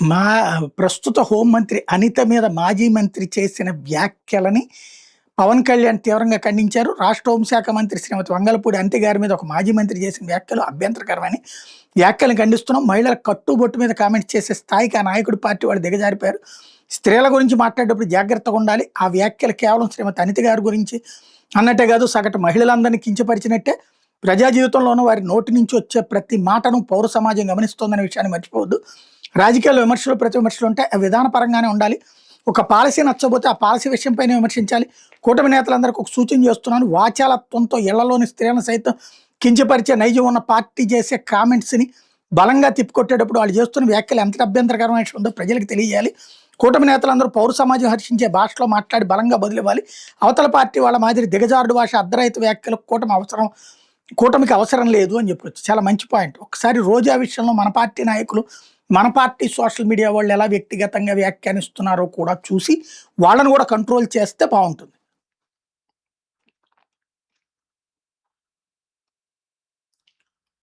మా ప్రస్తుత హోంమంత్రి అనిత మీద మాజీ మంత్రి చేసిన వ్యాఖ్యలని పవన్ కళ్యాణ్ తీవ్రంగా ఖండించారు. రాష్ట్ర హోంశాఖ మంత్రి శ్రీమతి వంగలపూడి అనిత గారి మీద ఒక మాజీ మంత్రి చేసిన వ్యాఖ్యలు అభ్యంతరకరమని వ్యాఖ్యలను ఖండిస్తున్నాం. మహిళల కట్టుబొట్టు మీద కామెంట్స్ చేసే స్థాయికి ఆ నాయకుడి పార్టీ వాళ్ళు దిగజారిపోయారు. స్త్రీల గురించి మాట్లాడేటప్పుడు జాగ్రత్తగా ఉండాలి. ఆ వ్యాఖ్యలు కేవలం శ్రీమతి అనిత గారి గురించి అన్నట్టే కాదు, సగటు మహిళలందరినీ కించపరిచినట్టే. ప్రజా జీవితంలోనూ వారి నోటి నుంచి వచ్చే ప్రతి మాటను పౌర సమాజం గమనిస్తోందనే విషయాన్ని మర్చిపోవద్దు. రాజకీయాల్లో విమర్శలు ప్రతి విమర్శలు ఉంటాయి, అవి విధానపరంగానే ఉండాలి. ఒక పాలసీ నచ్చబోతే ఆ పాలసీ విషయంపైన విమర్శించాలి. కూటమి నేతలందరికీ ఒక సూచన చేస్తున్నాను, వాచాలత్వంతో ఇళ్లలోని స్త్రీలను సైతం కించపరిచే నైజం ఉన్న పార్టీ చేసే కామెంట్స్ని బలంగా తిప్పికొట్టేటప్పుడు వాళ్ళు చేస్తున్న వ్యాఖ్యలు ఎంత అభ్యంతరకరమైన విషయం ఉందో ప్రజలకు తెలియాలి. కూటమి నేతలందరూ పౌర సమాజం హర్షించే భాషలో మాట్లాడి బలంగా బదులివ్వాలి. అవతల పార్టీ వాళ్ళ మాదిరి దిగజారుడు భాష అర్ధరహిత వ్యాఖ్యలకు కూటమికి అవసరం లేదు అని చెప్పొచ్చు. చాలా మంచి పాయింట్. ఒకసారి రోజా విషయంలో మన పార్టీ నాయకులు, మన పార్టీ సోషల్ మీడియా వాళ్ళు ఎలా వ్యక్తిగతంగా వ్యాఖ్యానిస్తున్నారో కూడా చూసి వాళ్ళని కూడా కంట్రోల్ చేస్తే బాగుంటుంది.